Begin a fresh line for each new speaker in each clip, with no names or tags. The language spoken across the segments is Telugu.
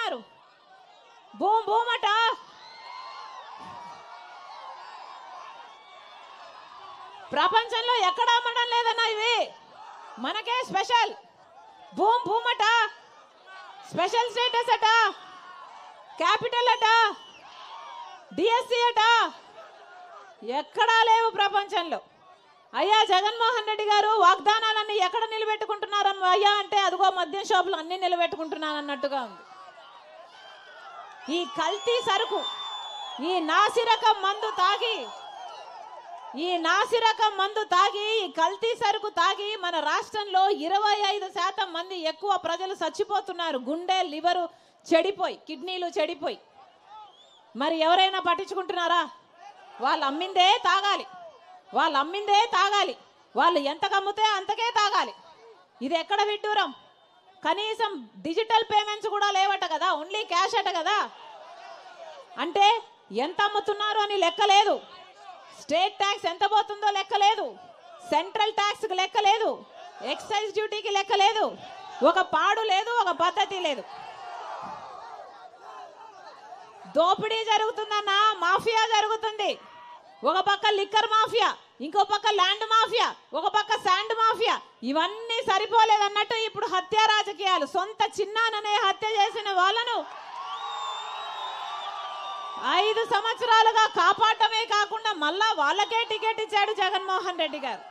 అంటున్నారు. బూమ్ బూమ్ అట. ప్రపంచంలో ఎక్కడా అమ్మడం లేదన్నా, ఇవి మనకే స్పెషల్. బూమ్ బూమ్ అట, స్పెషల్ స్టేటస్ అట, క్యాపిటల్ అట, డిఎస్సి అట, ఎక్కడా లేవు ప్రపంచంలో. అయ్యా జగన్మోహన్ రెడ్డి గారు వాగ్దానాలన్నీ ఎక్కడ నిలబెట్టుకుంటున్నారు అయ్యా అంటే అదిగో మద్యం షాపులు అన్ని నిలబెట్టుకుంటున్నాను అన్నట్టుగా ఉంది. ఈ కల్తీ సరుకు, ఈ నాసిరకం మందు తాగి, ఈ కల్తీ సరుకు తాగి మన రాష్ట్రంలో 25% మంది ఎక్కువ ప్రజలు చచ్చిపోతున్నారు. గుండె లివరు చెడిపోయి, కిడ్నీలు చెడిపోయి. మరి ఎవరైనా పట్టించుకుంటున్నారా? వాళ్ళు అమ్మిందే తాగాలి, వాళ్ళు ఎంత కమ్మితే అంతకే తాగాలి. ఇది ఎక్కడ విడ్డూరం? కనీసం డిజిటల్ పేమెంట్స్ కూడా లేవట కదా, ఓన్లీ క్యాష్ అట కదా. అంటే ఎంత అమ్ముతున్నారు అని లెక్క లేదు, స్టేట్ ట్యాక్స్ ఎంత పోతుందో లెక్క లేదు, సెంట్రల్ ట్యాక్స్కి లెక్క లేదు, ఎక్సైజ్ డ్యూటీకి లెక్క లేదు, ఒక పాడు లేదు, ఒక పద్ధతి లేదు. దోపిడీ జరుగుతుందన్న, మాఫియా జరుగుతుంది. ఒక పక్క లిక్కర్ మాఫియా, ఇంకో పక్క ల్యాండ్ మాఫియా, ఒక పక్క శాండ్ మాఫియా. ఇవన్నీ సరిపోలేదన్నట్టు ఇప్పుడు హత్య రాజకీయాలు. సొంత చిన్నాననే హత్య చేసిన వాళ్ళను 5 సంవత్సరాలుగా కాపాడటమే కాకుండా మళ్ళా వాళ్ళకే టికెట్ ఇచ్చాడు జగన్మోహన్ రెడ్డి గారు.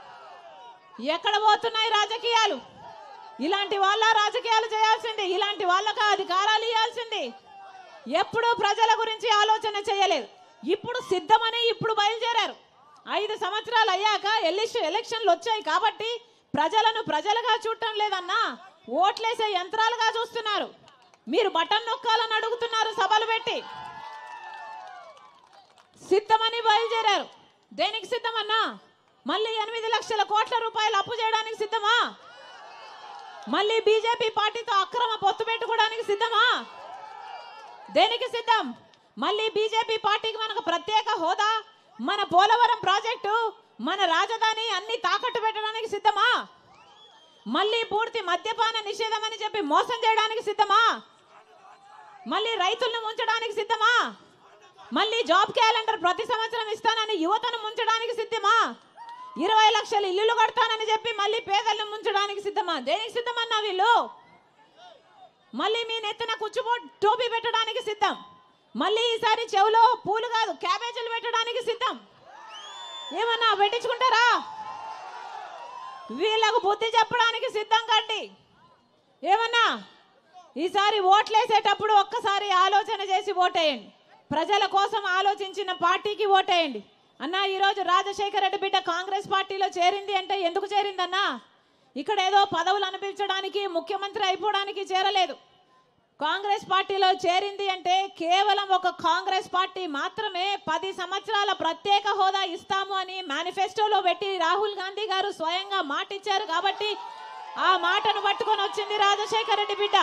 ఎక్కడ పోతున్నాయి రాజకీయాలు? ఇలాంటి వాళ్ళ రాజకీయాలు చేయాల్సింది, ఇలాంటి వాళ్ళకి అధికారాలు ఇవ్వాల్సింది. ఎప్పుడూ ప్రజల గురించి ఆలోచన చేయలేదు. ఇప్పుడు సిద్ధమని ఇప్పుడు బయలుదేరారు. 5 సంవత్సరాలు అయ్యాక ఎలక్షన్లు వచ్చాయి కాబట్టి ప్రజలను ప్రజలుగా చూడటం లేదన్నా, ఓట్లేసే యంత్రాలుగా చూస్తున్నారు. మీరు బటన్ నొక్కాలని అడుగుతున్నారు సభలు పెట్టి. సిద్ధమని బయలుదేరారు. దేనికి సిద్ధమన్నా? మళ్ళీ 8 లక్షల కోట్ల రూపాయలు అప్పు చేయడానికి సిద్ధమా? మళ్ళీ బీజేపీ పార్టీతో అక్రమ పొత్తు పెట్టుకోవడానికి సిద్ధమా? దేనికి సిద్ధం? మళ్ళీ బీజేపీ పార్టీకి మనకు ప్రత్యేక హోదా, మన పోలవరం ప్రాజెక్టు, మన రాజధాని అన్ని తాకట్టు పెట్టడానికి సిద్ధమా? మళ్ళీ పూర్తి మద్యపాన నిషేధం అని చెప్పి మోసం చేయడానికి సిద్ధమా? మళ్ళీ రైతులను ముంచడానికి సిద్ధమా? మళ్ళీ జాబ్ క్యాలెండర్ ప్రతి సంవత్సరం ఇస్తానని యువతను ముంచడానికి సిద్ధమా? 20 లక్షల ఇల్లులు కడతానని చెప్పి మళ్ళీ పేదలను ముంచడానికి సిద్ధమా? దేనికి సిద్ధమన్నా వీళ్ళు? మళ్ళీ మీ నెత్తిన కుచ్చుబో టోపీ పెట్టడానికి సిద్ధం. మళ్ళీ ఈసారి చెవులో పూలు కాదు క్యాబేజీలు పెట్టడానికి సిద్ధం. ఏమన్నా పెట్టించుకుంటారా? వీళ్ళకు బుద్ధి చెప్పడానికి సిద్ధం కండి. ఏమన్నా ఈసారి ఓట్లేసేటప్పుడు ఒక్కసారి ఆలోచన చేసి ఓటేయండి. ప్రజల కోసం ఆలోచించిన పార్టీకి ఓటేయండి. అన్నా ఈరోజు రాజశేఖర రెడ్డి బిడ్డ కాంగ్రెస్ పార్టీలో చేరింది అంటే ఎందుకు చేరిందన్నా? ఇక్కడ ఏదో పదవులు అనిపించడానికి, ముఖ్యమంత్రి అయిపోవడానికి చేరలేదు. కాంగ్రెస్ పార్టీలో చేరింది అంటే కేవలం ఒక కాంగ్రెస్ పార్టీ మాత్రమే 10 సంవత్సరాల ప్రత్యేక హోదా ఇస్తాము అని మేనిఫెస్టోలో పెట్టి రాహుల్ గాంధీ గారు స్వయంగా మాట ఇచ్చారు కాబట్టి ఆ మాటను పట్టుకొని వచ్చింది రాజశేఖర రెడ్డి బిడ్డ.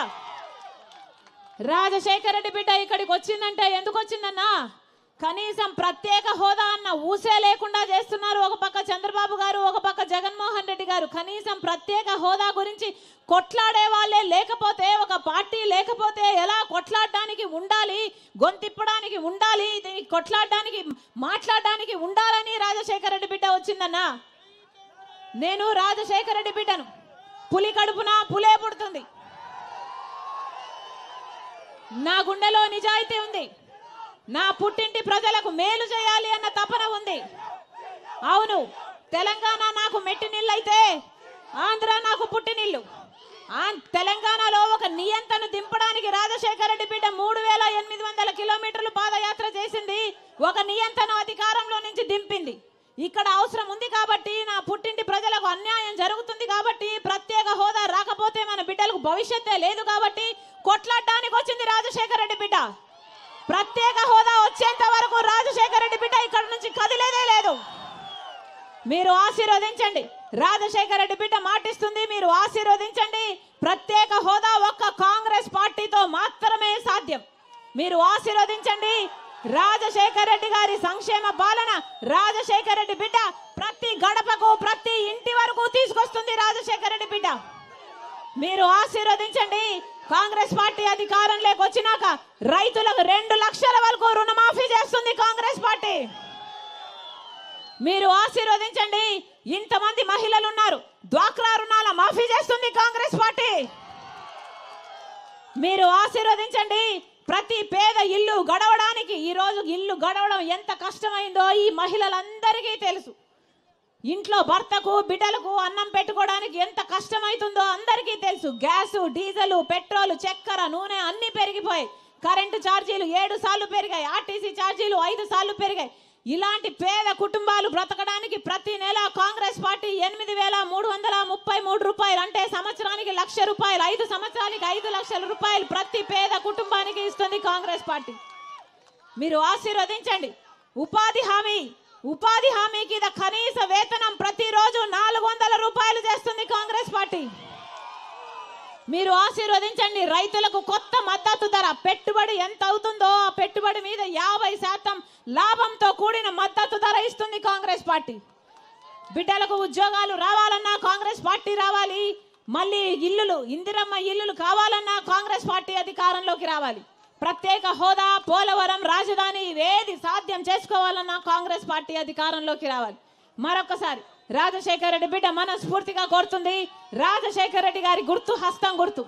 రాజశేఖర రెడ్డి బిడ్డ ఇక్కడికి వచ్చిందంటే ఎందుకు వచ్చిందన్నా? కనీసం ప్రత్యేక హోదా అన్న ఊసే లేకుండా చేస్తున్నారు. ఒక పక్క చంద్రబాబు గారు, ఒక పక్క జగన్మోహన్ రెడ్డి గారు. కనీసం ప్రత్యేక హోదా గురించి కొట్లాడే వాళ్ళే లేకపోతే, ఒక పార్టీ లేకపోతే ఎలా కొట్లాడడానికి ఉండాలి, గొంతిప్పడానికి ఉండాలి, కొట్లాడడానికి మాట్లాడడానికి ఉండాలని రాజశేఖర రెడ్డి బిడ్డ వచ్చిందన్నా. నేను రాజశేఖర రెడ్డి బిడ్డను. పులి కడుపున పులే పుడుతుంది. నా గుండెలో నిజాయితీ ఉంది. నా పుట్టింటి ప్రజలకు మేలు చేయాలి అన్న తపన ఉంది. అవును, తెలంగాణ నాకు మెట్టి నీళ్ళైతే ఆంధ్ర నాకు పుట్టినిల్లు. తెలంగాణలో ఒక నియంతను దింపడానికి రాజశేఖర రెడ్డి బిడ్డ 3800 కిలోమీటర్లు పాదయాత్ర చేసింది. ఒక నియంతను అధికారంలో నుంచి దింపింది. ఇక్కడ అవసరం ఉంది కాబట్టి, నా పుట్టింటి ప్రజలకు అన్యాయం జరుగుతుంది కాబట్టి, ప్రత్యేక హోదా రాకపోతే మన బిడ్డలకు భవిష్యత్తే లేదు కాబట్టి కొట్లాడడానికి వచ్చింది రాజశేఖర రెడ్డి బిడ్డ. ప్రత్యేక హోదా వచ్చేంత వరకు రాజశేఖర రెడ్డి బిడ్డ ఇక్కడ నుంచి కదిలేదే లేదు. మీరు ఆశీర్వదించండి. రాజశేఖర రెడ్డి బిడ్డ మాటిస్తుంది, మీరు ఆశీర్వదించండి. ప్రత్యేక హోదా ఒక్క కాంగ్రెస్ పార్టీతో మాత్రమే సాధ్యం. మీరు ఆశీర్వదించండి. రాజశేఖర రెడ్డి గారి సంక్షేమ పాలన, రాజశేఖర రెడ్డి బిడ్డ ప్రతి గడపకు, ప్రతి ఇంటి వరకు తీసుకొస్తుంది రాజశేఖర రెడ్డి బిడ్డ. మీరు ఆశీర్వదించండి. కాంగ్రెస్ పార్టీ అధికారంలోకి వచ్చినాక రైతులకు 2 లక్షల వరకు రుణమాఫీ చేస్తుంది కాంగ్రెస్ పార్టీ. మీరు ఆశీర్వదించండి. ఇంతమంది మహిళలు ఉన్నారు, డ్వాక్రా రుణాల మాఫీ చేస్తుంది కాంగ్రెస్ పార్టీ. మీరు ఆశీర్వదించండి. ప్రతి పేద ఇల్లు గడవడానికి, ఈ రోజు ఇల్లు గడవడం ఎంత కష్టమైందో ఈ మహిళలందరికీ తెలుసు. ఇంట్లో భర్తకు బిడ్డలకు అన్నం పెట్టుకోవడానికి ఎంత కష్టమైతుందో అందరికీ తెలుసు. గ్యాసు, డీజిల్, పెట్రోల్, చక్కెర, నూనె అన్ని పెరిగిపోయాయి. కరెంటు ఛార్జీలు 7 సార్లు పెరిగాయి. ఆర్టీసీ ఛార్జీలు 5 సార్లు పెరిగాయి. ఇలాంటి పేద కుటుంబాలు బ్రతకడానికి ప్రతి నెల కాంగ్రెస్ పార్టీ 8,333 రూపాయలు, అంటే సంవత్సరానికి 1,00,000 రూపాయలు, 5 సంవత్సరానికి 5 లక్షల రూపాయలు ప్రతి పేద కుటుంబానికి ఇస్తుంది కాంగ్రెస్ పార్టీ. మీరు ఆశీర్వదించండి. ఉపాధి హామీ కింద కనీస వేతనం ప్రతిరోజు 400 రూపాయలు చేస్తుంది కాంగ్రెస్ పార్టీ. మీరు ఆశీర్వదించండి. రైతులకు కొత్త మద్దతు ధర, పెట్టుబడి ఎంత అవుతుందో ఆ పెట్టుబడి మీద 50% లాభంతో కూడిన మద్దతు ధర ఇస్తుంది కాంగ్రెస్ పార్టీ. బిడ్డలకు ఉద్యోగాలు రావాలన్నా కాంగ్రెస్ పార్టీ రావాలి. మళ్ళీ ఇల్లులు, ఇందిరమ్మ ఇల్లులు కావాలన్నా కాంగ్రెస్ పార్టీ అధికారంలోకి రావాలి. ప్రత్యేక హోదా, పోలవరం, రాజధాని ఇవేది సాధ్యం చేసుకోవాలన్నా కాంగ్రెస్ పార్టీ అధికారంలోకి రావాలి. మరొకసారి రాజశేఖర రెడ్డి బిడ్డ మనస్ఫూర్తిగా కోరుతుంది, రాజశేఖర రెడ్డి గారి గుర్తు హస్తం గుర్తు.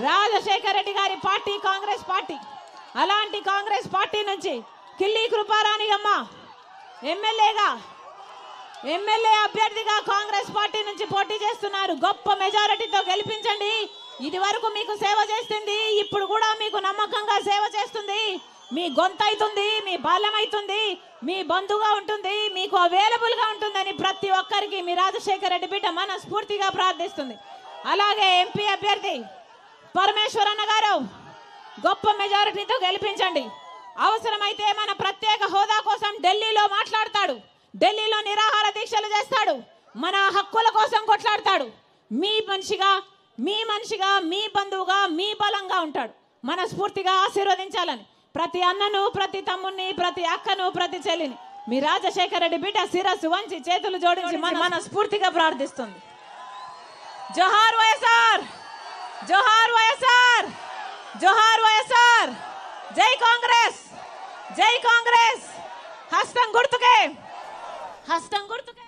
రాజశేఖర రెడ్డి గారి పార్టీ కాంగ్రెస్ పార్టీ. అలాంటి కాంగ్రెస్ పార్టీ నుంచి కిల్లి కృపారాణి అమ్మ ఎమ్మెల్యే అభ్యర్థిగా కాంగ్రెస్ పార్టీ నుంచి పోటీ చేస్తున్నారు. గొప్ప మెజారిటీతో గెలిపించండి. ఇది వరకు మీకు సేవ చేస్తుంది, ఇప్పుడు కూడా మీకు నమ్మకంగా సేవ చేస్తుంది. మీ గొంతైతుంది, మీ బలం అవుతుంది, మీ బంధుగా ఉంటుంది, మీకు అవైలబుల్ గా ఉంటుందని ప్రతి ఒక్కరికి మీ రాజశేఖర రెడ్డి బిడ్డ మనస్ఫూర్తిగా ప్రార్థిస్తుంది. అలాగే ఎంపీ అభ్యర్థి పరమేశ్వరన్న గారు గొప్ప మెజారిటీతో గెలిపించండి. అవసరమైతే మన ప్రత్యేక హోదా కోసం ఢిల్లీలో మాట్లాడతాడు, ఢిల్లీలో నిరాహార దీక్షలు చేస్తాడు, మన హక్కుల కోసం కొట్లాడతాడు. మీ మనిషిగా మీ బంధువుగా మీ బలంగా ఉంటాడు. మనస్ఫూర్తిగా ఆశీర్వదించాలని ప్రతి అన్నను, ప్రతి తమ్ముని, ప్రతి అక్కను, ప్రతి చెల్లిని మీ రాజశేఖర రెడ్డి బిడ్డ శిరస్సు వంచి చేతులు జోడించి మనస్ఫూర్తిగా ప్రార్థిస్తుంది. జోహార్ వైఎస్ఆర్, జోహార్ వైఎస్ఆర్, జోహార్ వైఎస్ఆర్. జై కాంగ్రెస్, జై కాంగ్రెస్. హస్తం గుర్తుకే, హస్తం గుర్తుకే.